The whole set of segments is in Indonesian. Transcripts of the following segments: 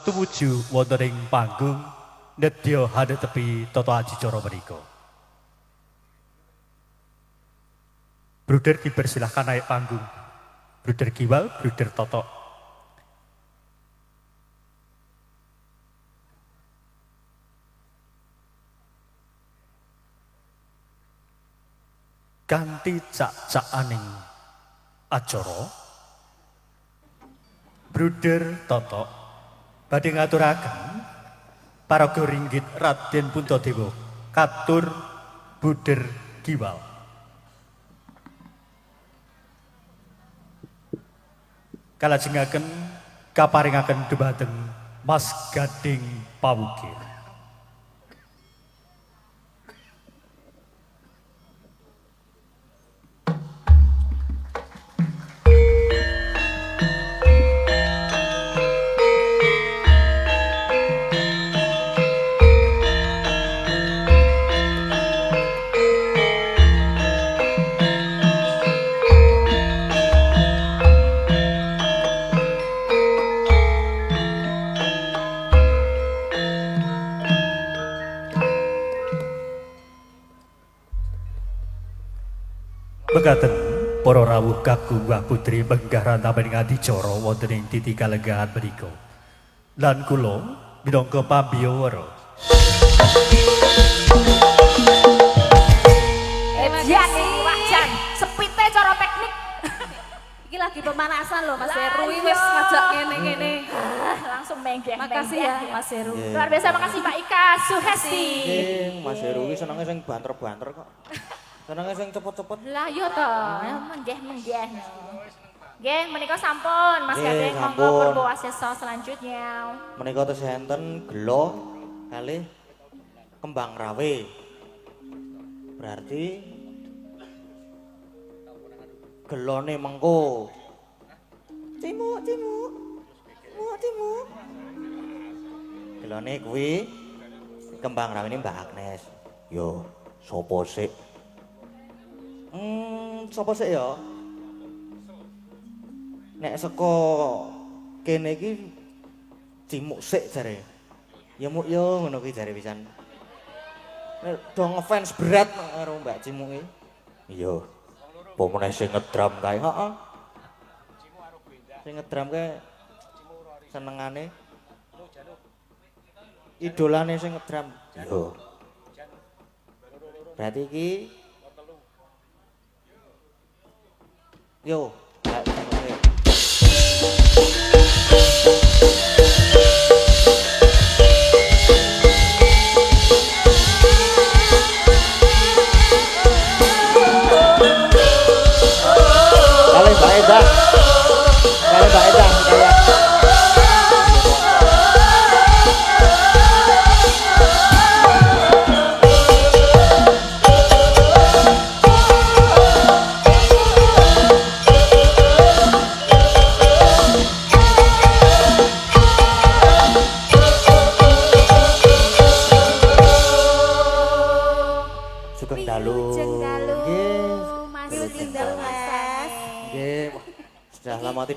tumuju wonten ing panggung nedya hadhetepi tata adicara menika. Bruder dipersilahkan naik panggung. Bruder Giwal, Bruder Toto. Ganti cak-cakaning acara Bruder Toto badhe ngaturaken paraga ringgit Raden Puntadewa katur Bruder Giwal. Kalajengaken kaparingaken dhumateng Mas Gading Pawukir. Mekaten para rawuh kakung wah putri benggah rantapaning adicara wonten ing titi kalenggahan menika. Lan kula minangka pambiyawara. Wajan sepite cara teknik. Iki lagi pemanasan loh Mas Heru wis ngajak ngene-ngene. Langsung menggeh. Makasih ya Mas Heru. Luar biasa makasih Mbak Ika Suhesti. Mas Heru iki senenge sing banter-banter kok. Senenge sing cepet-cepet. Lah iya to, menggeh-menggeh. Nggih, menika sampun Mas Gading monggo purwo wasesa selanjutnya. Menika tes enten gelo kalih kembang rawe. Berarti gelone mengko. Cimuk. Gelone kuwi kembang rawene Mbak Agnes. Yo, sapa sik? Sapa sik ya? Nek saka kene iki cimuk sik jare. Ya muk yo ngono kuwi jare pisan. Nek do ngefans berat karo Mbak Cimuk iki. Iya. Apa meneh sing ngedram kae? Heeh. Sing ngedram kae senengane idolane sing ngedram. Yo. Berarti iki yo, Kalian Mbak Edah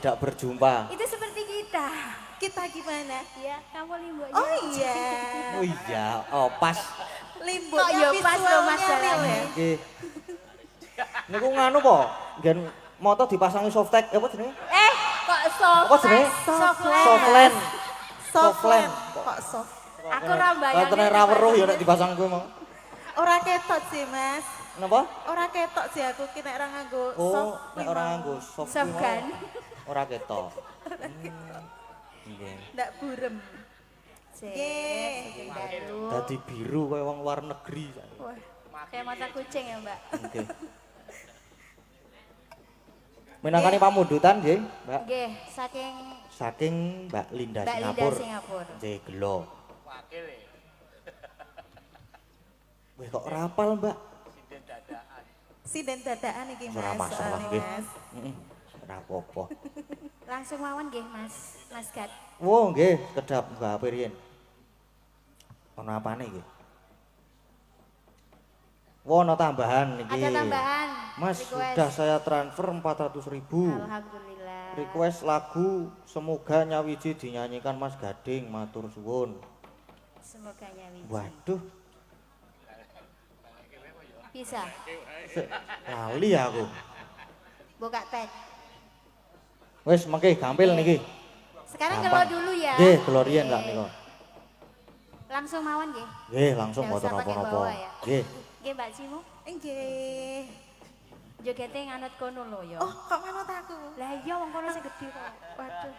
tidak berjumpa. Itu seperti kita. Kita gimana? Ya, kamu limbuknya. Oh iya. Oh iya, oh pas. Limbuknya pas lo Mas real ya. Nggih. Niku nganu po, nggen moto dipasangi softtek apa jenenge? Kok soft? Apa jenenge? Softland. Softland. Kok soft? Aku ora bayangin. Katene ra weruh ya nek dipasang kuwi mau. Ora ketok sih, Mas. Napa? Ora ketok sih aku ki nek ora nganggo Oh, soft. nek ora nganggo soft Soft kan? ora ketok. Nggih. Ndak burem. Nggih. Dadi biru kaya wong luar negeri. Wah, kayak mata kucing ya, Mbak. Nggih. Menangani pamundutan nggih, Mbak. Nggih, saking Saking Mbak Linda Mbak Linda Singapura. Singapura. Nggih, gelo. Wih kok rapal, Mbak? Sinden dadaan iki, Mas. Ora masalah soalnya, nggih. Mas. Heeh. Ora apa-apa. Langsung mawon nggih, Mas Gad. Wo nggih, kedap Mbak Pirien. Ono apane iki? Wo ono tambahan iki. Ada tambahan. Mas, request. sudah saya transfer 400.000. Alhamdulillah. request lagu semoga nyawiji dinyanyikan Mas Gading, matur suwun. Semoga nyawiji. Waduh, Bisa. lali aku. Buka tag. Wes mengke gampil niki. Sekarang Gampang. gelo dulu ya. Nggih, gelo riyen Kak nika. Langsung mawon nggih. Nggih, langsung Nggak mboten usah pakai napa-napa. bawa ya. Nggih. Nggih Mbak Cimu. Nggih. Jogete nganut kono lho ya. Oh, kok manut aku? Lah iya wong kono sing gedhe kok. Waduh.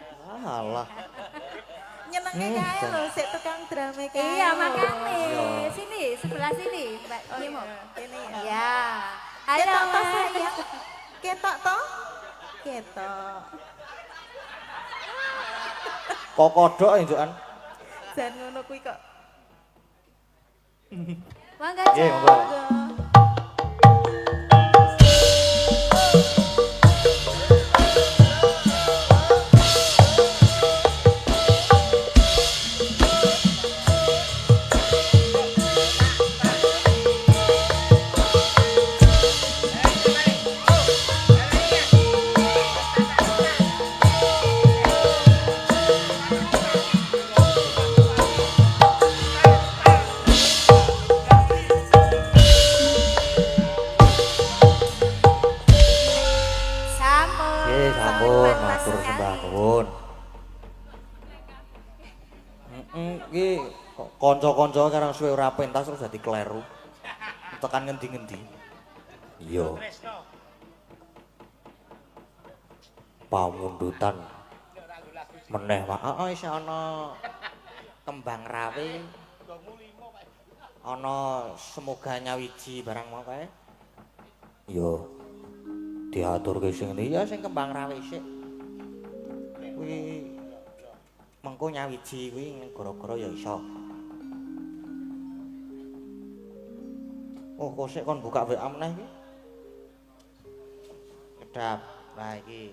Alah. Nyenenge kae lho, sik tukang drama kae. Iya lho. makane. Iya. Sini sebelah sini Mbak Oh, Cimu. iya. Kene ya. Ya. Halo Ketok toh, Mbak. Sir? Ya. Ketok toh? Ketok. Kok kodok enjukan? Jan ngono kuwi kok. Mangga Nggih, Cak. monggo. Sampun. Nggih, sampun matur sembah nuwun. Iki kanca-kanca karang suwe ora pentas terus dadi kleru. Tekan ngendi-ngendi. Iya. Pamundutan. Meneh wae. Heeh, isih ana kembang rawe. Ana semoga nyawiji barang mau kae. Iya. Diaturke sing ndi ya sing kembang rawe sik. Kuwi mengko nyawiji kuwi gara-gara ya iso. Oh, kok sik kon buka WA meneh iki? Kedap. Nah iki.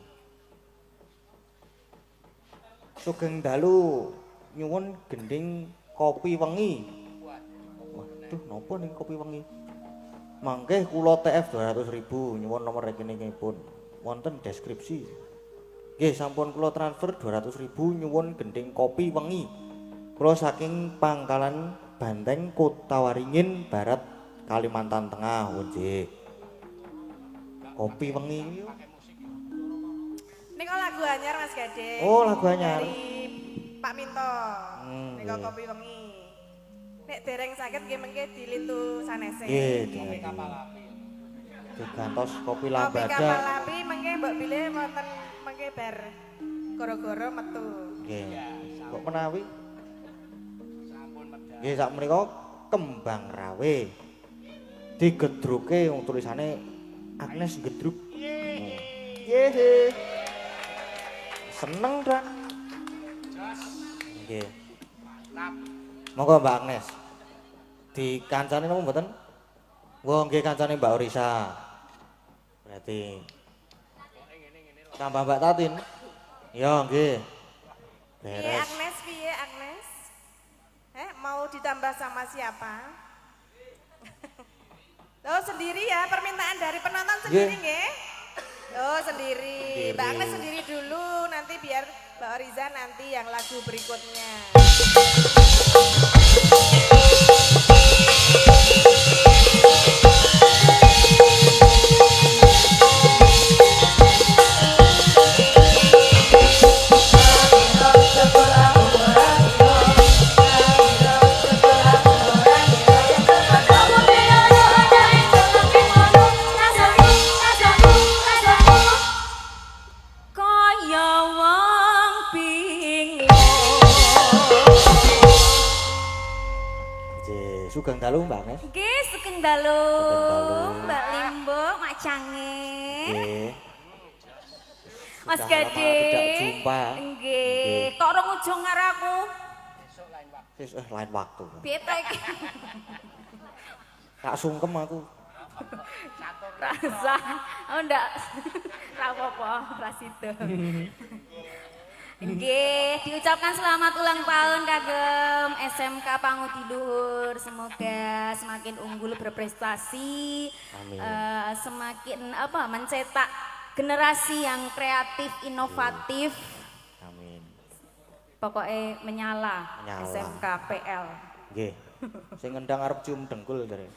Sugeng dalu nyuwun gending kopi wengi. Waduh, napa ning kopi wengi? Mangke kula TF 200.000 nyuwun nomor rekeningipun wonten deskripsi. Nggih sampun kula transfer 200.000 nyuwun gending kopi wengi. Kula saking Pangkalan Banteng Kota Waringin Barat Kalimantan Tengah. Nggih. Kopi wengi. Nika lagu anyar Mas Gading. Oh, lagu anyar. Dari Pak Minto. Nika nggih. kopi wengi. Nek dereng sakit nggih mengke dilintu sanese. Nggih, digantos kopi Kopi lambada. kapal api mengke mbok pilih wonten mengke bar goro-goro metu. Nggih. Kok menawi? Nggih, sak menika kembang rawe. Digedruke wong tulisane Agnes gedruk. Nggih. Seneng dan. Nggih. Monggo Mbak Agnes. Dikancane napa mboten? Wong nggih kancane Mbak Orisa. Berarti tambah Mbak Tatin. Ya nggih. Piye Beres. Agnes, piye Agnes? Mau ditambah sama siapa? Oh sendiri ya, permintaan dari penonton sendiri nggih? Oh sendiri. Mbak Agnes sendiri dulu, nanti biar Mbak Oriza nanti yang lagu berikutnya. Kaya wong bingung. Nggih, sugeng dalu Mbak Agnes. Nggih, sugeng dalu. dalu. Mbak Limbo, Mak Cange. Nggih. Mas Sudah lama Gading. tidak jumpa. Nggih. Kok ora ujung karo aku? Lain waktu. Piye to iki? Tak sungkem aku. Rasa. Oh ndak. Ra apa-apa, ra sida. Nggih, diucapkan selamat ulang tahun kagem SMK Panguti Luhur. Semoga semakin unggul berprestasi. Amin. Semakin apa mencetak generasi yang kreatif, inovatif. Amin. Pokoknya menyala. Menyala. SMK PL. Nggih. Sing ngendang arep cium dengkul jare.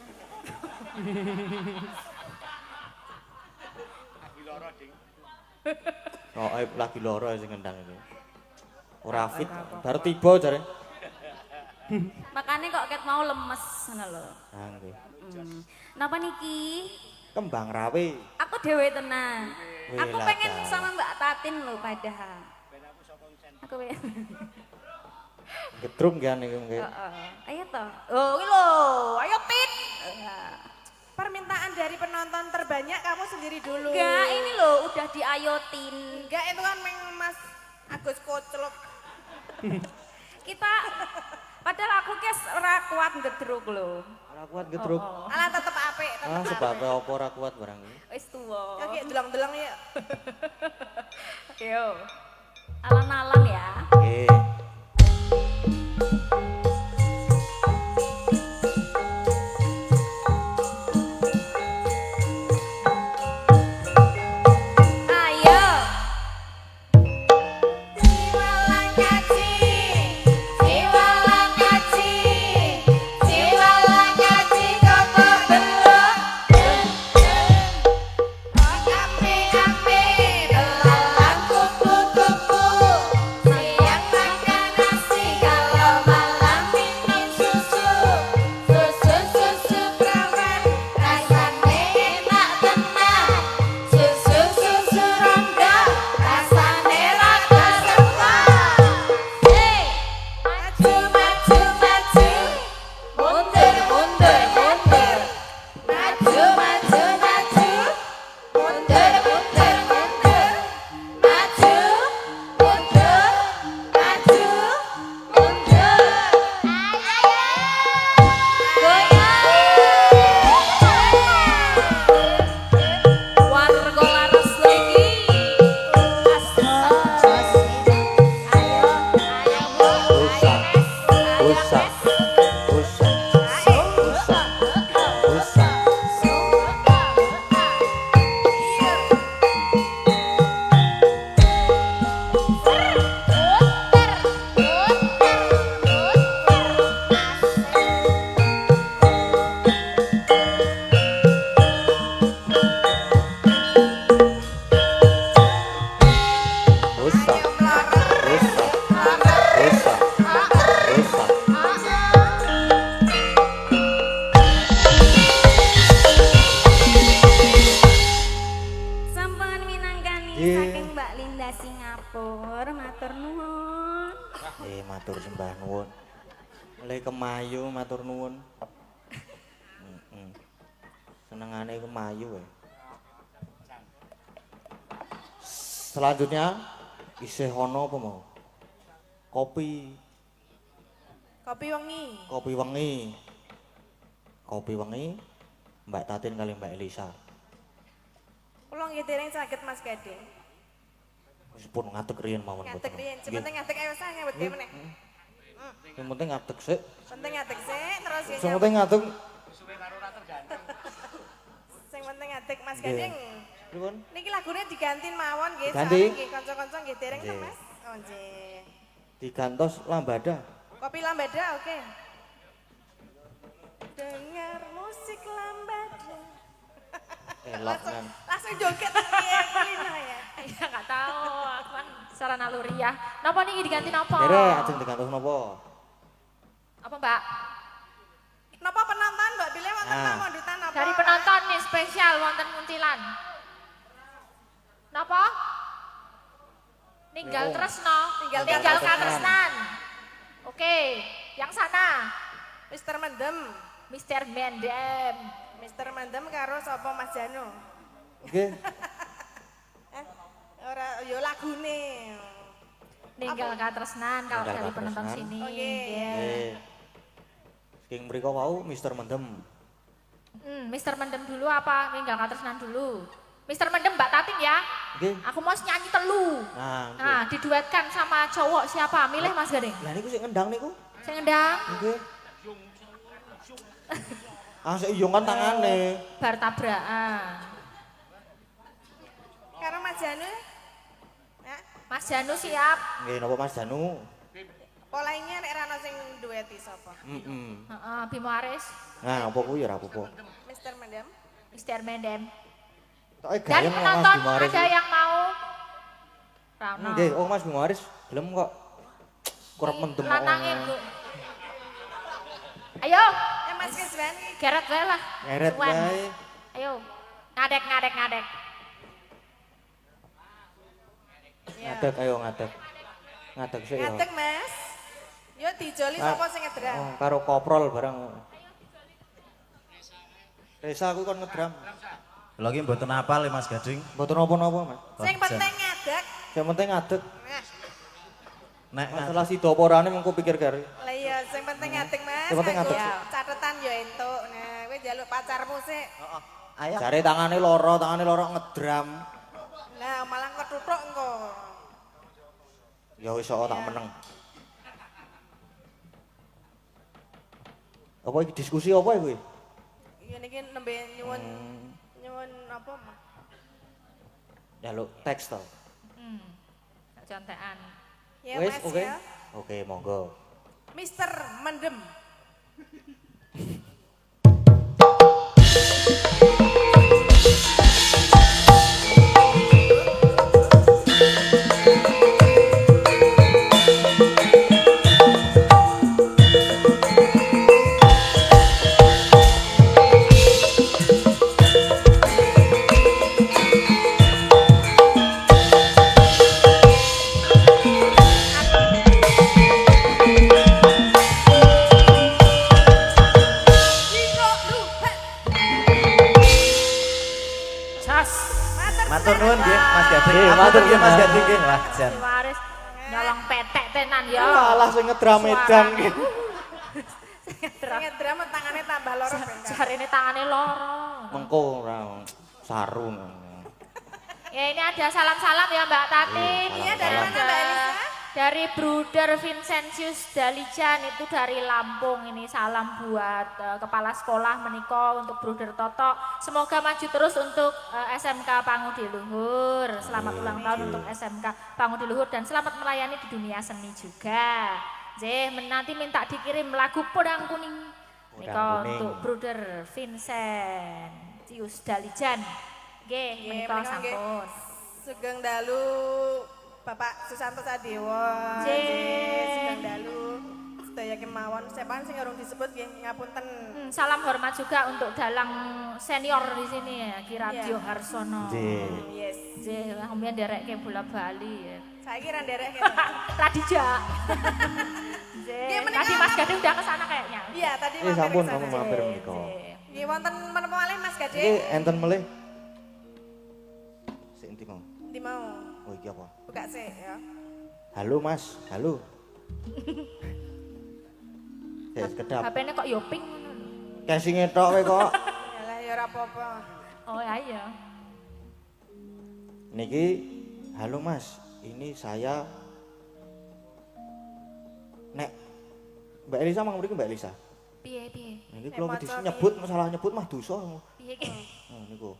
Oh, lagi loro sing ngendang iki. Ora fit, baru tiba jare. Makanya kok ket mau lemes ngono lho. Ah nggih. Napa niki? Kembang rawe. Aku dhewe tenan. Wih, Aku lah, pengen Kak. sama Mbak Tatin lho padahal. Aku pengen. Gedrung kan iki nggih. Ayo toh. Oh, iki lho. Ayo Pit. Permintaan dari penonton terbanyak kamu sendiri dulu. Enggak, ini loh udah diayotin. Enggak, itu kan Mas Agus Koclok. Kita padahal aku kes ora kuat ngedruk lho. Ora kuat gedrung. Alah tetep apik, tetep Ah apik. sebab apa ora kuat barang iki. Wis tuwa. Kaki delong-delong ya. Yo. Alang-alang ya. Nggih. Ayo. Jiwalang kaci, jiwalang kaci, jiwalang kaci koko belum. Ampe-ampe belalang kupu-kupu, siang makan nasi kalau malam minum susu. Susu perawan rasane enak tenan. Susu rondo rasane rada sempet. Hei, maju maju maju, mundur mundur mundur. Maju maju maju, mundur mundur mundur. Maju mundur maju mundur. Warga laras lagi. Usah. Usah. Usah. Usah. Usah. Usah. Usah. Usah. Usah. Sampangan minangkani Iya. saking Mbak Linda Singapura, matur nuwun. Matur sembah nuwun. Mulai kemayu matur nuwun. Senengane kemayu ya. Selanjutnya isih ono apa mau? Kopi, Kopi wengi. kopi wengi. Kopi wengi Mbak Tatin kali Mbak Elisa. Kula nggih dereng saged Mas Gading. Wis pun ngadeg riyen mawon Ngadeg mboten. riyen, sepenting ngadeg ayo sah nyambut gawe meneh. Sing penting ngadeg sik. Penting ngadeg sik terus ya. Sing penting ngadeg. Sing penting ngadeg Mas Nggih. Gading. Pripun? Niki lagune diganti mawon nggih, Diganti? soalnya nggih kanca-kanca nggih dereng to Nggih. Mas. Oh nggih. Digantos lambada. Kopi lambada oke. Dengar musik lambada. Elok kan. Langsung joget piye kulino ya. Iya nggak tahu, aku kan secara naluri ya. Napa nih diganti napa? Dere ajeng digantos napa? Apa Mbak? Napa penonton Mbak Bile wonten Ah. pamundutan napa? Dari penonton nih spesial wonten Muntilan. Napa? Ninggal Bingung. Tresno, Ninggal tinggal Katresnan. Katresnan. Oke, yang sana Mister Mendem. Mr. Mendem. Mister Mendem karo sapa Mas Jano? Nggih. Ora yo lagune. Ninggal Katresnan kalau Ninggal dari penonton Katresnan. sini. Oke. Nggih. Nggih. King mriko wau Mister Mendem. Mr. Mendem dulu apa Ninggal Katresnan dulu? Mr. Mendem Mbak Tatin ya. Nggih. Aku mau nyanyi telu. Nah, nggih. Nah, diduetkan sama cowok siapa? Milih Mas Gading. Lah niku sing ngendang niku. Saya ngendang Nggih. Ah sik iyong kan tangane. bar tabrakan. Karo Mas Janu? Ya, Mas Janu siap. Nggih napa Mas Janu? polanya nek rana sing dueti sapa? Heeh, Bimo Aris, Nah, apa kuwi ora apa-apa. Mister Madam. Mr. Mendem. Toke Dan gayeng Mas penonton Bimo Aris. ada yang mau? Rano. Nggih, oh Mas Bimo Aris gelem kok. Kurang mendem kok. Lanange, Bu. Ayo, Mas Kisban. geret wae lah. Ngeret Suwen. wae. Ayo. Ngadek. Ngadeg ayo ngadeg. Ngadeg sik ya. Ngadeg Mas. Yo dijoli sapa sing ngedram? Oh, karo koprol bareng. Resa aku kon ngedram. Lha iki mboten apal ya Mas Gading. Mboten napa-napa, Mas. Sing penting ngadeg. Yang penting ngadeg. Nah, Nek Masalah si doporane mengko pikir kare. lah iya sing penting ngadeg Mas. Yang penting Nganggo ngadeg. Catetan yo entuk. Nah, kowe njaluk pacarmu sik. ayo. Jare tangane loro ngedram. Lah malah ketutuk engko. Ya wis kok tak meneng. Apa iki diskusi apa iki? Iya niki nembe nyuwun apa? Jaluk teks to. Contekan. Ya Wis, Mas oke. ya. Oke, monggo. Mister Mendem. Jas. Matur nuwun nggih Mas Gading. Nggih, Matur nggih Mas matur. Gading nggih. Wah, jan. Bimo Aris nyolong petek tenan ya. Alah sing ngedram edan iki. Sing ngedram tangane tambah loro ben. Jarine tangane loro. Mengko ora saru. Ya ini ada salam-salam ya Mbak Tati. Iya dari Salam. mana Mbak Elisa? Dari Bruder Vincentius Dalijan itu dari Lampung. Ini salam buat kepala sekolah meniko untuk Bruder Toto. Semoga maju terus untuk SMK Pangudi Luhur. Selamat ulang tahun untuk SMK Pangudi Luhur dan selamat melayani di dunia seni juga. Nanti minta dikirim lagu Podang Kuning. Niko Kuning. untuk Bruder Vincentius Dalijan. Nggih, menika menika nggih. sampun. Sugeng dalu Bapak Susanto Sadewa. Nggih. Sugeng dalu sedaya kemawon sepan sing urung disebut nggih ngapunten. Salam hormat juga untuk dalang senior di sini ya, Ki Radio Iya. Harsono. Nggih. Yes. Kemudian derek ke bola Bali ya. Saiki ra nderek kene. Radija. Nggih, menika- Tadi Mas Gading udah ke sana kayaknya. Iya, tadi Eh sampun ke kamu sana. mampir menika. Nggih wonten menapa malih Mas Iki Gading? enten melih. Sik endi mau? Ndi mau? Oh iki apa? Buka sik ya. Halo Mas, halo. Ya kedap. HP-ne kok yo pink ngono lho. Casing tok kowe kok. Yalah ya ora apa-apa. Oh iya. Niki, halo Mas, ini saya Nek Mbak Elisa mang mriki Mbak Elisa. Piye piye? Niki Nek kula maca nyebut masalah nyebut mah dosa. Piye ki? Nah niku.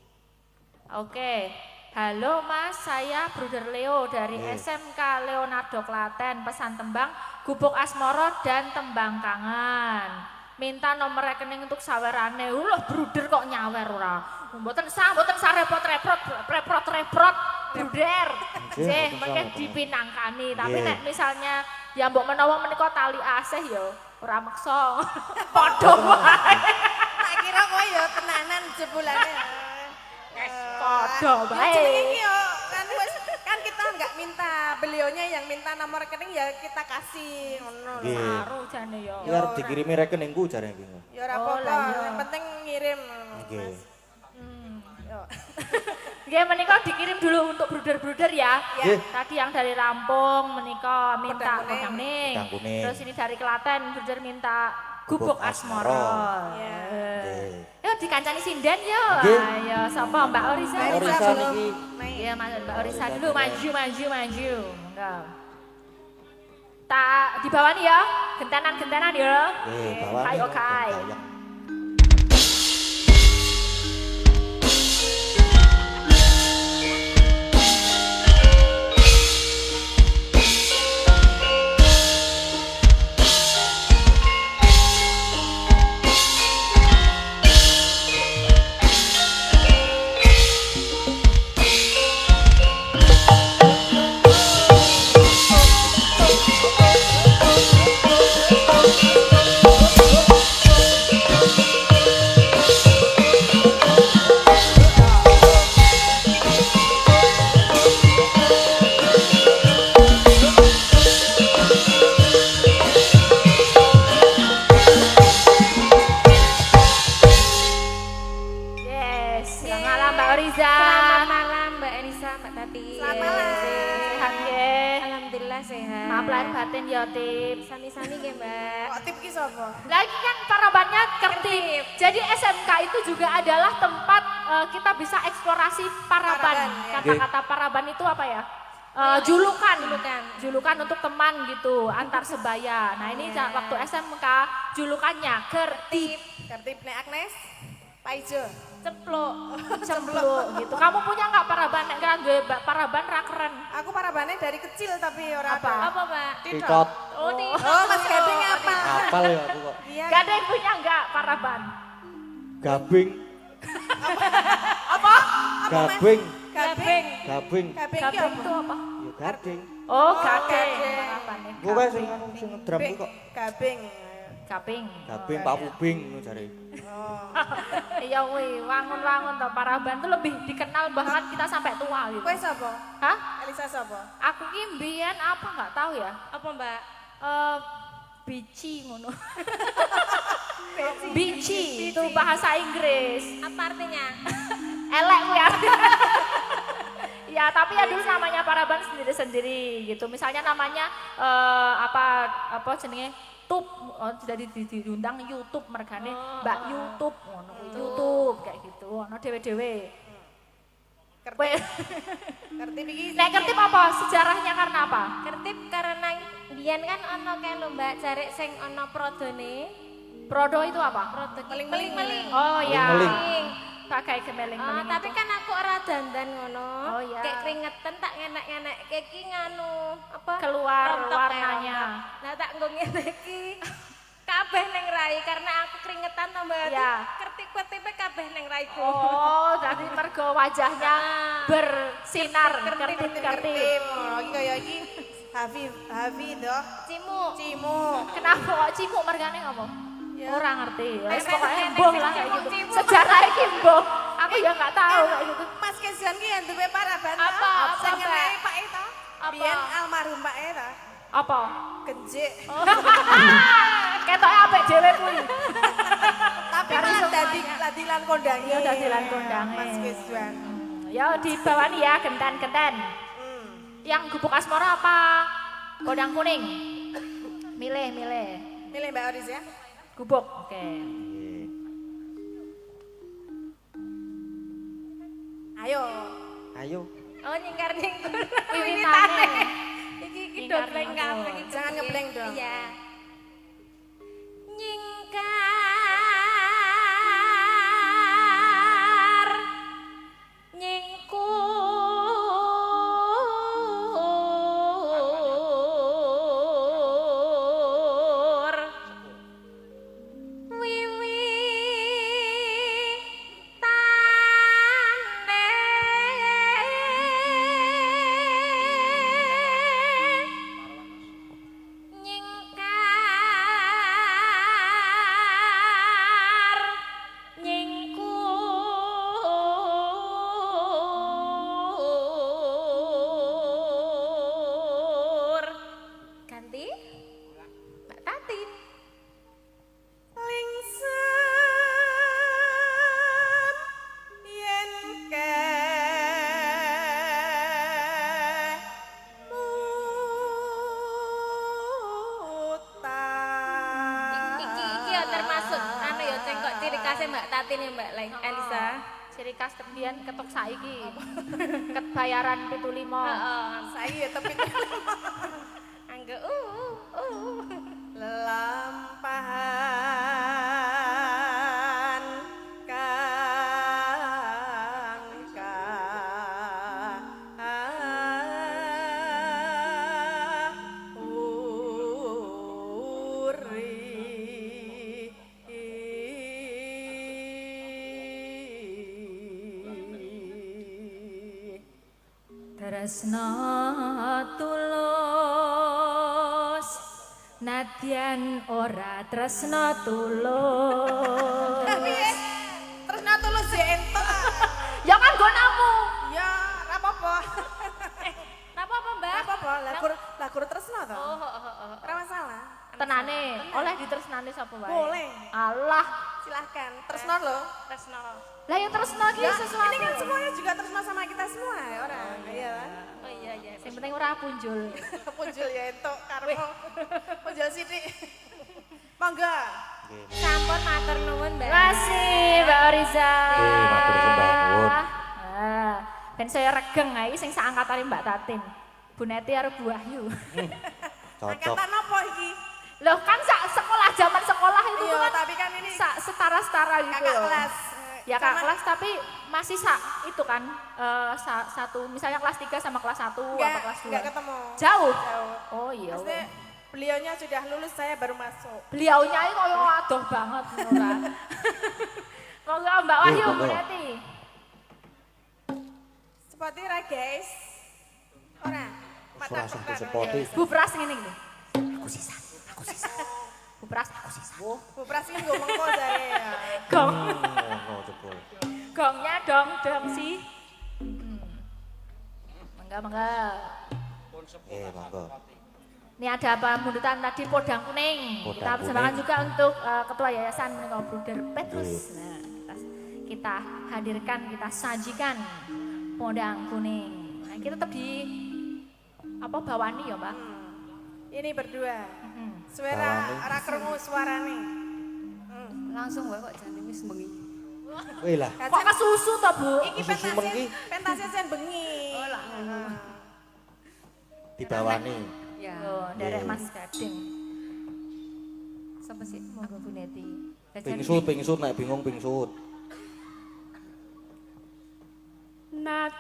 Oke. Halo Mas, saya Bruder Leo dari Iya. SMK Leonardo Klaten. Pesan tembang Gubuk Asmoro dan Tembang Kangen. Minta nomor rekening untuk sawerane. Ulah Bruder kok nyawer ora. Mboten sah repot-repot. Bruder. Nggih, Nggih, mboten mengke sah, mboten. dipinangkani. Tapi Nggih. nek misalnya ya mbok menawa menika tali asih ya ora maksa. Padha wae. Tak kira kowe ya tenanan jebulane. Padha wae. Jenenge iki yo kan wis kan kita enggak minta, beliaunya yang minta nomor rekening ya kita kasih ngono lho. Nggih. Karo jane ya. Iki arep dikirimi rekeningku jare iki. Ya ora Oh, apa-apa, lah iya. yang penting ngirim. Nggih. Yo. Nggih menika dikirim dulu untuk bruder-bruder ya. Nggih. Tadi yang dari Lampung menika minta Podang Podang Kuning. Podang Kuning. Terus ini dari Klaten bruder minta Gubuk Gubuk Asmoro. Asmoro. Iya. Nggih. Yo dikancani sinden yo. Nggih. Ayo sapa Mbak Orisa? Mbak Orisa Orisa belum niki. main. Iya Mbak Orisa Orisa dulu dulu. maju. Monggo. Tak dibawani ya. Gentenan ya. Nggih, bawa. Hai okai. Mbak Oriza. Selamat malam Mbak Elisa, Mbak Tati. Selamat malam. Sehat nggih. Alhamdulillah sehat. Maaf lahir batin ya Tip. Sami-sami nggih Mbak. Kok tip ki sapa? Lagi kan parabannya Kertip. Jadi SMK itu juga adalah tempat kita bisa eksplorasi paraban. Paraban, ya. Kata-kata paraban itu apa ya? Julukan untuk teman gitu, antar sebaya. Nah ini waktu SMK julukannya Kertip. Tertib nek Agnes. Pak Ijo. Cempluk gitu. Kamu punya nggak paraban? Nek kan duwe paraban ra keren. Aku parabane dari kecil tapi ora Apa? ada. Apa Mbak? Tikot. Oh, Oh, Mas Gading apa? Apal ya aku kok. Iya. Gak ada yang punya nggak paraban? Gabing. Apa? Gabing. Gabing. Gabing. Gabing ki Gabing apa? itu apa? Ya gading. Oh, gading. gading. Parabane. Gue sing ngedram Bing. kuwi kok. Gabing. Gabing. Gabing Pak Pubing ngono jare. Oh. Iya wih, wangun-wangun toh paraban tuh lebih dikenal bahkan kita sampai tua gitu. Kowe sapa? Hah? Elisa sapa? Aku ki mbiyen apa nggak tahu ya? Apa Mbak? Bici ngono. Bici itu bahasa Inggris. Apa artinya? Elek kuwi artinya. Ya, tapi ya dulu namanya paraban sendiri-sendiri gitu. Misalnya namanya apa jenenge? Tup, sudah diundang YouTube mergane Mbak YouTube ngono. YouTube kayak gitu. Ono dhewe-dhewe. Kowe Tertib iki. nek Kertip apa? Sejarahnya karena apa? Kertip karena biyen kan ono kae lho Mbak, jarik sing ono prodone. Prodo itu apa? Prodo Meling-meling. Oh ya. Meling. Pakai kemeling-meling. Tapi kan aku ora dandan ngono. Oh, iya. Kayak keringetan tak ngenek-ngenek kayak ki nganu apa? Keluar rontok warnanya. kayak. Nah tak nggo ngene iki. Kabeh ning rai karena aku keringetan tambah Iya. kertip-kertipe kabeh ning raiku. Oh, jadi mergo wajahnya bersinar kertip-kertip. Kertip. Oh, iki kaya iki. Hafi doh. Cimu. Cimu. Kenapa kok cimuk mergane ngomong? Ya. Ora ngerti. Wis Nek- pokoknya nek- mbuh nek lah kayak cimuk, gitu. cimuk. Sejarah iki mbuh. Aku ya nggak tahu kayak gitu. Mas Kezian ki yang duwe paraban ta? Apa? Sing Apa, ngenai Mbak? Pak Eta. Apa? Biyen almarhum Pak Eta. Apa? Kejik. Ketoke apik dhewe kuwi. Tapi Dari kan dadi semuanya. ladilan kondange. Iya, dadilan kondange. Mas Kezian. Ya dibawani ya genten-genten. Yang gubuk asmara apa? Kodang kuning. Milih. Milih Mbak Oris ya. Gubuk. Oke. Ayo. Ayo. Oh nyingkar-nyingkur. Wiwitane. Iki Nyingkar dobleng nyingkur. kabeh iki. Jangan ngebleng dong. Iya. Nyingkar. Nyingkur. Nyingkar. Nyingkur. Ganti Mbak Tatin. Lingsem yen Iki ya termasuk anu ya cengkok ciri khasnya Mbak Tatin ya Mbak Elisa. Ciri khas tebian ketok saiki. Ket bayaran 75. Heeh. Saiki ya tepi Angge lelampahan kang Tresna tulus nadyan ora tresna tulus. Piye? Tresna tulus ya entok. Ya kan gonamu. Ya, ora apa-apa. Napa apa Mbak? Ora apa-apa, lagur tresna to. Oh. Ora masalah. Tenane, oleh ditresnani sapa wae. Boleh. Allah, Silahkan, Tresno loh. Tresno. Lah yang terus lagi Ya, sesuatu. ini kan semuanya juga Tresno sama kita semua ya orang. Iya kan? Oh iya iya. Yang penting ora punjul. Punjul ya entuk karmo. Punjul sithik. Monggo. Sampun matur nuwun Mbak. Makasih Mbak Oriza. matur sembah nuwun. Ben saya regeng ae sing saangkatane Mbak Tatin. Bu Neti karo Bu Wahyu. Cocok. Angkatan apa iki? Loh kan sekolah zaman sekolah itu Iya, kan tapi kan ini setara-setara gitu kakak loh. kelas. Ya kakak Sama- kelas tapi masih itu kan satu misalnya kelas 3 sama kelas 1 apa Enggak, kelas 2. enggak ketemu. Jauh. Jauh. Oh iya. Maksudnya beliaunya sudah lulus, saya baru masuk. Beliaunya ini koyo adoh banget ora. Monggo Mbak Wahyu, Bu monggo. Neti. Seperti ra guys. Ora. Ora satu sepoti. Bu Pras ngene iki. Aku sisa. Bu Pras aku sisa. Bu Pras ini ngomong kok jare ya. Gong. Ngono jebul. Gongnya dong sih. Mangga. Monggo. Ini ada apa mundutan tadi podang kuning. Podang Kita persembahkan kuning. juga untuk ketua yayasan menika Bruder Petrus. Nah, kita hadirkan, kita sajikan podang kuning. Nah, kita tetap di apa bawani ya, Pak? Ini berdua. Mm-mm. Suara Bawani. ora krungu suarane. Langsung wae kok jane wis bengi. Wih lah. Kok kesusu toh, Bu? Iki Susu mengi. pentasnya sen bengi. Oh lah. Dibawani. Ya. Yo, derek Iya. Mas Gading. Sapa sih? Monggo Bu Neti. Pingsut nek bingung pingsut.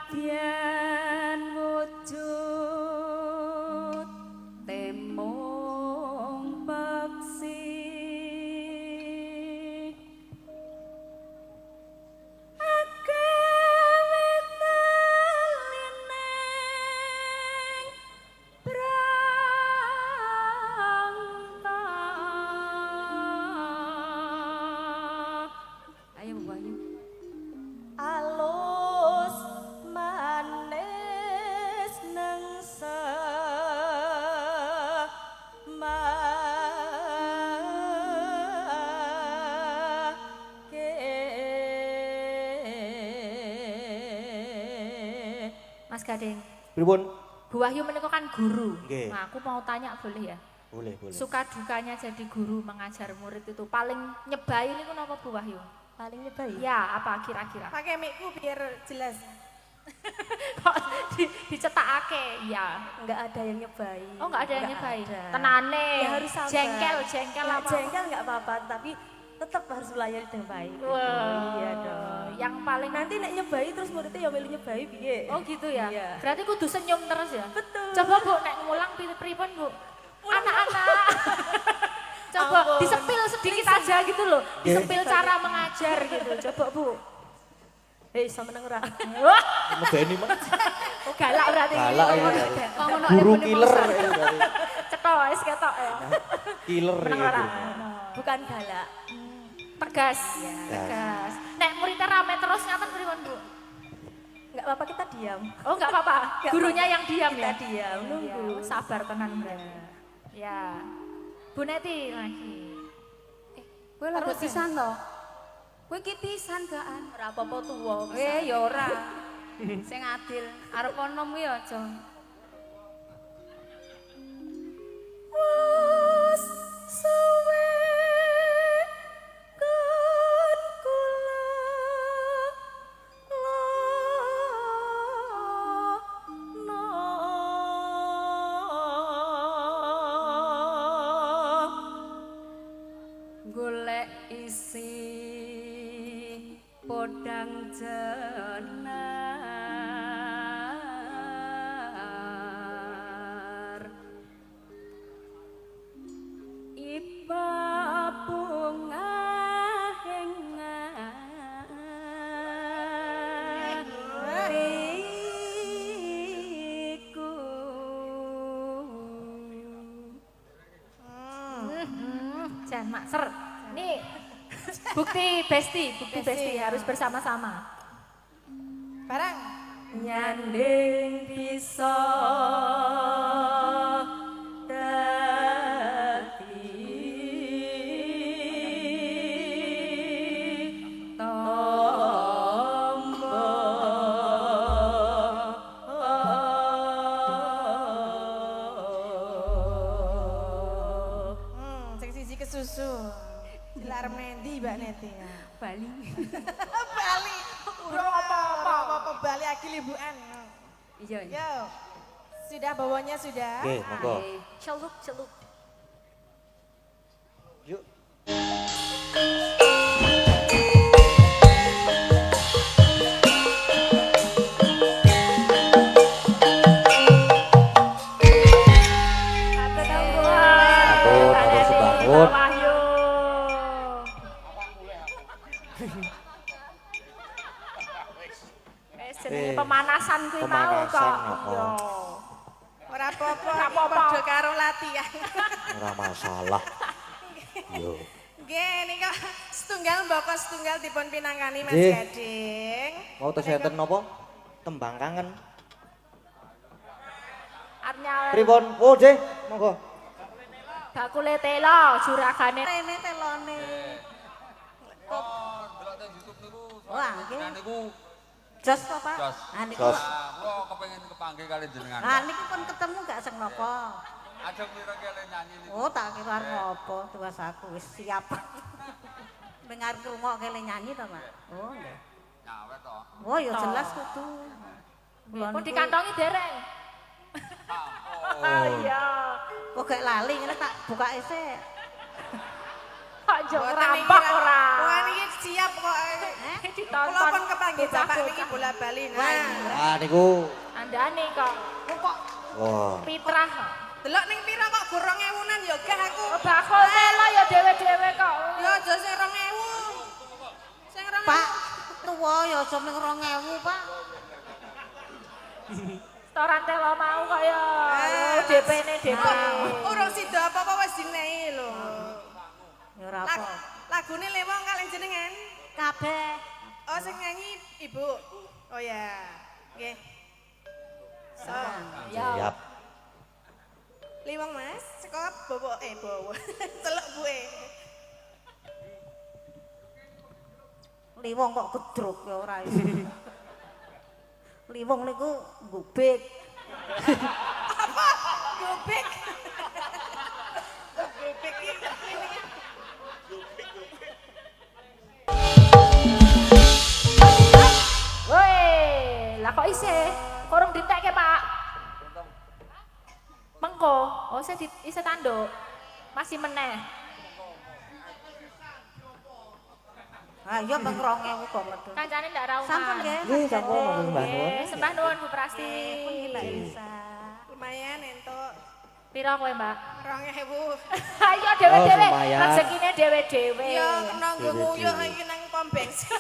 Nadyan wujud temong peksi agawe talineng brangta. Ayo Bu Ayu. Alus manis nengsa Mas Gading. Pripun? Bu Wahyu menika kan guru. Nggih. Nah, aku mau tanya boleh ya? Boleh. Suka dukanya jadi guru mengajar murid itu paling nyebai niku napa Bu Wahyu? paling nyebai. Ya, apa kira-kira? Pakai mikku biar jelas. Kok dicetakake? Ya. Enggak ada yang nyebai. Oh, enggak ada yang Nggak nyebai. ada. Tenane. Ya harus sabar. Jengkel Nggak apa? jengkel enggak apa-apa, tapi tetap harus melayani dengan baik. Wah. Iya dong. Yang paling Nanti nek nyebai terus muridnya ya melu nyebai piye? Oh gitu ya? Iya. Berarti kudu senyum terus ya? Betul. Coba Bu, nek ngulang pripun Bu? Anak-anak. Coba Ampun. disepil sedikit aja gitu loh. Disepil cara mengajar gitu. Coba Bu. Hei, sama nang ora. Wah, Medeni mah. oh, galak berarti. Galak ini Oh, berarti. ngono Guru nek killer pun ini berarti. Cetok wis ketok ya. Killer Meneng ini. ora? Bukan galak. Tegas. Tegas. Nek muridnya rame terus ngaten pripun Bu? Enggak apa-apa kita diam. Oh enggak apa-apa. Nggak Gurunya apa-apa. yang diam Kita ya. diam, nunggu. Iya, sabar tenan berarti. Ya. Bu Neti lagi. Kowe lho pisan to. Kowe ki pisan gaan. Ora apa-apa tuwa. Ya ora. Sing adil. Arep ono kuwi aja. Wes suwe kan kula golek isi podang jenar iba bunga hatiku. Jangan makser. Nih. Bukti besti harus bersama-sama. Barang. Nyanding bisa dadi arep nendi Mbak Neti ya? Bali. Bali. Urung apa-apa Bali lagi liburan. Iya. Yo. Sudah bawanya sudah? Oke, monggo. Celuk. Yuk. Matur sebangun. Pemanasan kuwi mau kok. Pemanasan, Ora apa-apa, padha karo latihan. Ora masalah. Yo. Nggih, nika setunggal mboko setunggal dipun pinangkani Mas Nggih. Gading. Mau tes enten napa? Tembang kangen. Arnya Pripun? Oh, nggih, monggo. bakule telo juragane. Rene telone. Wah, nggih. niku Jos to, Pak? Jos. Ah niku. Jos. kula kepengin kepanggih kali jenengan. Ah niki pun ketemu gak sing napa. Ajeng kira kele nyanyi niku. Oh, tak kira arep ngopo, tugas aku wis siap. Dengar krungu kele nyanyi to, Mak? Oh, nggih. Nyawet to. Oh, ya jelas kudu. Kula Kok niku dikantongi dereng. Oh. Iya. kok gak lali ngene tak buka isik. Kok jo Mboten rampok iki, ora. Wah niki siap kok. Ditonton. Kula pun kepanggih bapak bocah-bocah. niki bola bali. Wah, Nah, Ah niku. Andane kok Wah. pitrah. delok ning pira kok go 2000-an ya gah aku. Bakul telo ya dhewe-dhewe kok. Ya aja sing 2000. Sing 2000. Pak, tuwa ya aja ming 2000, Pak. Setoran telo mau kok ya. DP-ne DP. Urung sida apa-apa wis dinehi lho. Ya ora apa. Lagune lewong kalih jenengan. Kabeh. Oh sing nyanyi Ibu. Oh ya. Nggih. So, Siap. Liwong Mas, saka bowo bowo. Celuk buke. Liwong kok gedruk ya ora iso. Liwong niku gubik. Gobek. Gobek iki. Woi, lah kok isih? Kurang ditekke, Pak. Mengko, oh saya isih tanduk. Masih meneh. Ah iya bang 2000 kok metu. Kancane ndak ra omah. Sampun nggih. Nggih, sampun Mbah Nun. Nggih, sembah nuwun Bu Prasti. Mbak Lisa. Lumayan entuk Pira kowe, Mbak? 2000. Ayo dhewe-dhewe. lumayan. Rezekine dhewe-dhewe. Ya kena nggo nguyuh iki nang pom bensin.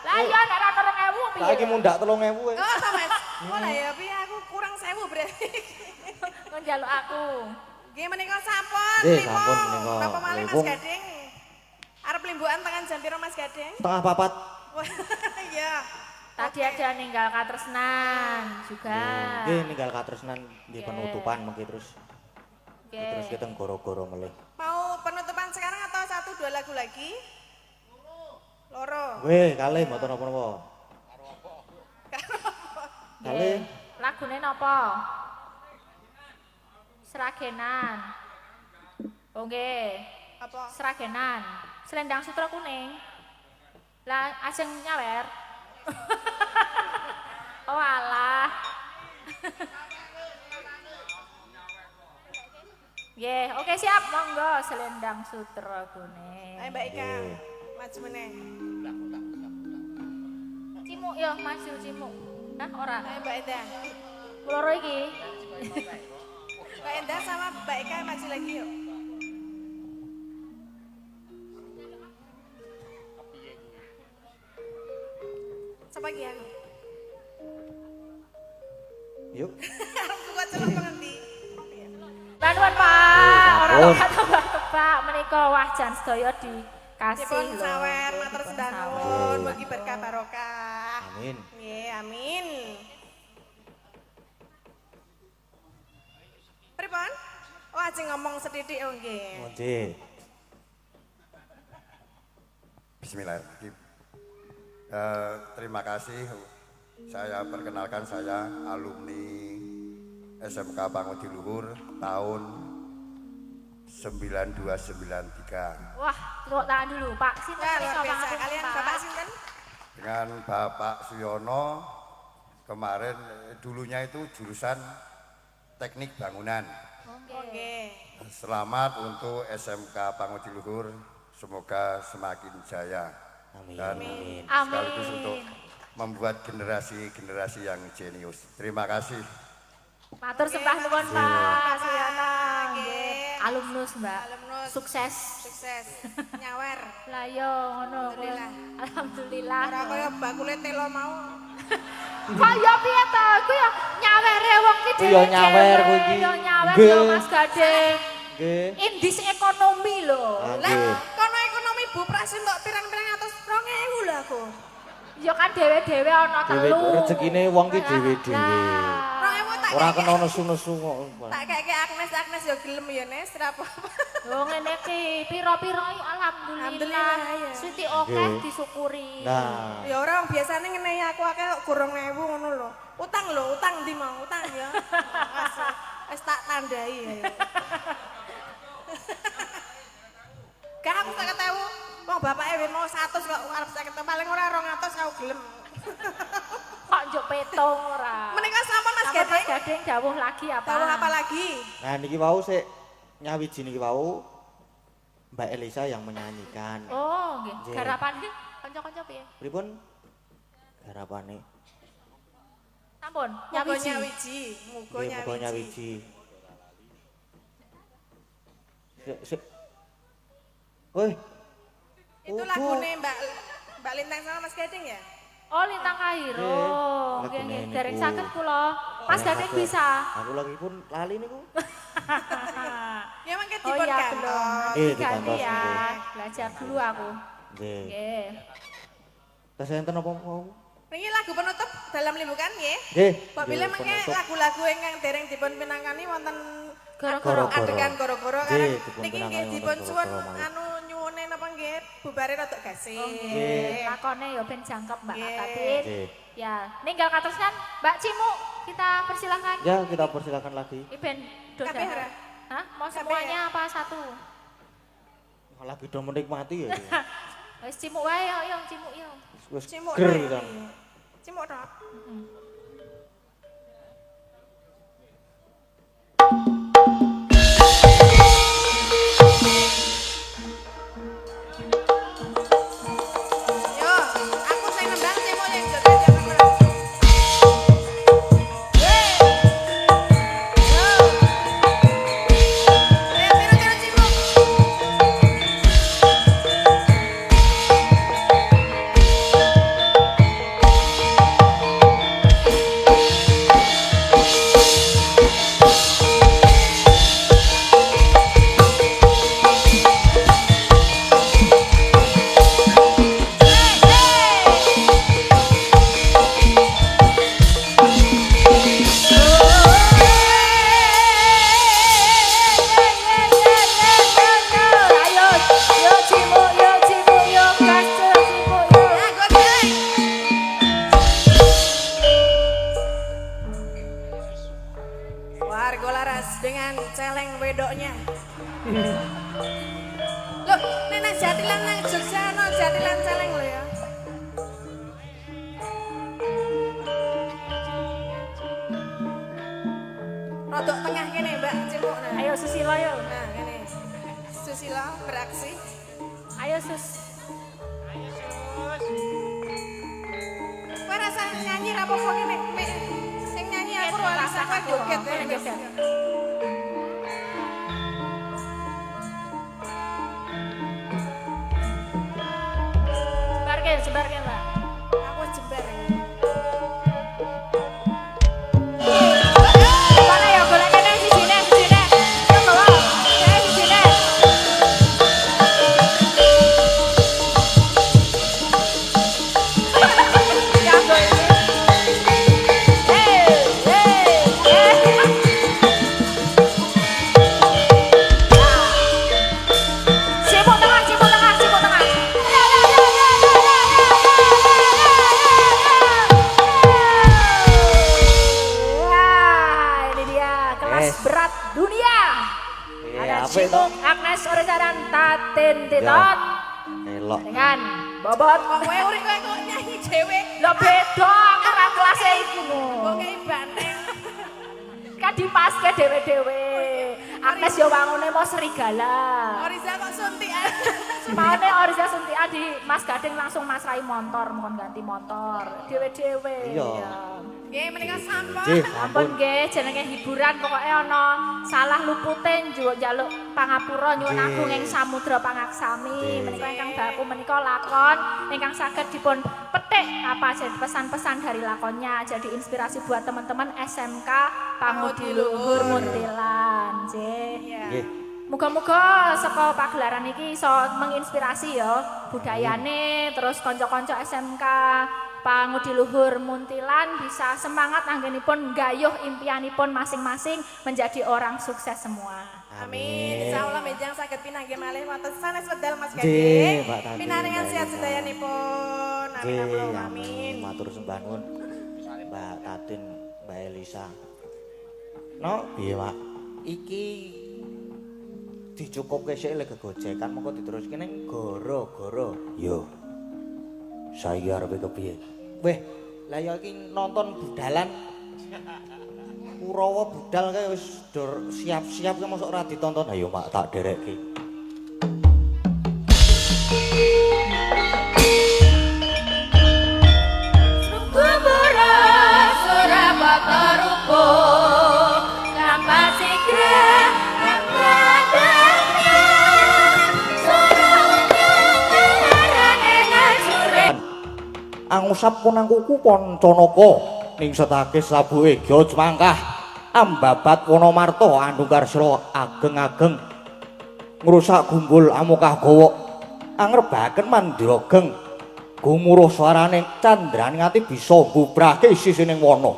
Lah iya nek ra 2000 piye? Saiki mundak 3000 Oh, ta Mas. Oh lah ya piye aku kurang 1000 berarti. Kon njaluk aku. Nggih menika sampun. Nggih, sampun menika. Napa malih Mas Liwung. Gading? Arep limbukan tekan jam piro Mas Gading? Setengah papat. Wah, iya. Tadi ada ninggal katresnan juga. Nggih ninggal katresnan di penutupan mengki terus. Oke. Terus kita goro-goro melih. Mau penutupan sekarang atau 1-2 lagu lagi? Loro. Weh, kalih mboten napa-napa. Kalih. Lagune napa? Seragenan. Oh nggih. Apa? Seragenan. Selendang sutra kuning. Lah ajeng nyawer. Oh alah. Nggih, oke siap. Monggo selendang sutra kuning. Ayo Mbak Ika, maju meneh. Cimuk yo maju cimuk. Hah ora. Ayo Mbak Endah. Loro iki. Mbak Endah sama Mbak Ika maju lagi yuk. Sapa iki aku? Yuk. Arep buka celok pengendi? Lanuan Pak, ora sampun. tebak menika wah jan sedaya dikasih Dipun lho. sawer matur sembah nuwun, mugi berkah barokah. Amin. Nggih, amin. Pripun? Oh, ajeng ngomong sethithik oh nggih. Nggih. Bismillahirrahmanirrahim. Terima kasih. Saya perkenalkan saya alumni SMK Pangudi Luhur tahun 9293. Wah, tepuk tangan dulu, Pak. Sinten Wah, nika luar biasa. pangapunten, Kalian Pak? Bapak sinten? Dengan Bapak Suyono kemarin dulunya itu jurusan teknik bangunan. Oke. Selamat untuk SMK Pangudi Luhur, semoga semakin jaya. Amin. Dan Amin. sekaligus untuk membuat generasi-generasi yang jenius. Terima kasih. Matur sembah nuwun, Pak. Suyono. Nggih. Alumnus, Mbak. Alumnus. Sukses. Sukses. Nyawer. Lah yo ngono. Alhamdulillah. Alhamdulillah. Ora kaya bakule telo mau. Kok ya piye to? Iku ya nyawere wong ki Ku ya nyawer kowe iki. Ya nyawer Nggih. yo Mas Gading. Nggih. Indis ekonomi lho. Ah, Lah, nggih. kono ekonomi Bu Pras entuk pirang-pirang atus 2.000 lho aku. Ya kan dhewe-dhewe ana Dhewe telu. rezekine wong ki dhewe-dhewe. Lah. 2.000 tak Ora keke- kena nesu-nesu kok. Tak keke Agnes ya gelem ya Nes, ora apa-apa. Yo ngene ki, pira-pira yo alhamdulillah. Alhamdulillah, ya. Siti akeh Nggih. disyukuri. Nah, Ya ora wong biasane ngene aku akeh kok 2.000 ngono lho. Utang ndi mau utang ya. Wis tak tandai ya. Gak aku 50.000. Wong bapake mau 100 kok arep 50 paling ora 200 aku gelem. Kok njuk petong ora. Menika sama Mas Sama Mas Gading. Gading dawuh lagi apa? Tahu apa lagi? nah niki wau sik nyawiji niki wau Mbak Elisa yang menyanyikan. Oh, nggih. Nggih. Garapane kanca-kanca piye? Pripun garapane? Sampun, Mugo nyawiji. nyawiji, mugo Nggih, muga nyawiji. nyawiji. Sik. Woi. Itu lagune Mbak Lintang sama Mas Gading ya? Oh, Lintang Kahiro. Nggih, Nggih, nggih. lagune Dereng niku. saged kula. Mas Gading bisa. Aku lagi pun lali niku. Ya mangke Oh dipun iya, gantos. belum. Digantos, Ganti ya. nggih. Belajar dulu aku. Nggih. Nggih. Tes enten apa mau? Niki lagu penutup dalam limbukan nggih. Nggih. Apabila nggih, mangke penutup. lagu-lagu ingkang dereng dipun pinangkani wonten Goro-goro. Goro-goro. adegan goro-goro kan Nggih, dipun niki pinangani nggih wonten dipun suwun goro-goro malih. anu nyuwune napa nggih bubare rada gasih. Nggih. Lakone ya ben jangkep Mbak Nggih. Katin. Nggih. Ya, ninggal katesan Mbak Cimu, kita persilahkan. Ya, kita persilakan lagi. Iben dosa. Kabeh ora? Hah? Mau Kabeh semuanya apa satu? Malah beda menikmati ya. Wis Cimu wae yo, yo Cimu yo. Wis Cimuk ger tok kan. iki. Cimuk tok. Yo, aku sing nendang cimuk yang joget jangan ora. Tiru-tiru cimuk. Ayo, yo Cimu, yo Cimu, yo gas Cimu yo. Aku jelek. Warga laras dengan celeng wedoknya. Loh, nenek Jatilan nang Jogja no Jatilan celeng lo ya. Rodok tengah kene Mbak Cimuk nah. Ayo Susilo yo. Nah, kene. Susilo beraksi. Ayo Sus. Kowe rasa nyanyi ra apa-apa kene. Mek sing nyanyi aku ora rasa kowe joget ya. Sebarkan Mbak. Aku jembar. Mana ya golek kene sijine, sijine. Yo bawa. Kene sijine. Ya go ini. Hey, hey, hey. Sibuk tengah, sibuk tengah, sibuk tengah. Ya, ya, ya, ya, ya, ya, ya. Agnes Orisaran Tatin Titot Elok. dengan bobot Kok kowe urip kowe kok nyanyi dhewe. lo beda ora kelasnya iku Kok kei banteng. kan dipaske dewe-dewe Agnes yo wangune mau serigala Oriza kok suntikan. Maune Oriza suntikan di Mas Gading langsung masrai motor mohon ganti motor dewe-dewe Iya. Nggih menika sampun. Nggih, ampun nggih jenenge hiburan pokoke ana salah lupute njaluk pangapura nyuwun agung ing samudra pangaksami menika ingkang baku menika lakon ingkang saged dipun petik apa jadi pesan-pesan dari lakonnya jadi inspirasi buat teman-teman SMK Pangudi Luhur Muntilan nggih Nggih. muga-muga saka pagelaran iki iso menginspirasi ya budayane terus kanca-kanca SMK Pangudi Luhur Muntilan bisa semangat anggenipun gayuh impianipun masing-masing menjadi orang sukses semua. Amin. Insyaallah menjang saged pinanggih malih wonten sanes wedal Mas Nggih, Gading. Mbak Tati. Pinaringan sehat sedayanipun. Amin Nggih, Allahumma amin. matur sembah nuwun Mbak Tatin, Mbak Elisa. No, piye, Pak? Iki dicukupke sik lek gegojekan mengko diteruske ning gara-gara. Yo. Saiki arepe kepiye? Weh, lah ya iki nonton budalan. Kurawa budal kae wis siap-siap ke mosok ora ditonton. Ayo, Mak, tak derekke. Kumbara Surabaya rupo Kampas Sigra Angusap punangkuku Pancanaka ning setake sabuke Gya Cemangkah ambabat Wonomarta Andungkarsra ageng-ageng ngrusak gumbul Amukah Gawa angrebaken Mandira Geng gumuruh swarane candraning ati bisa mbubrahke sisining wana.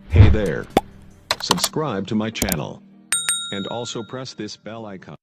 Hey there. Subscribe to my channel. And also press this bell icon.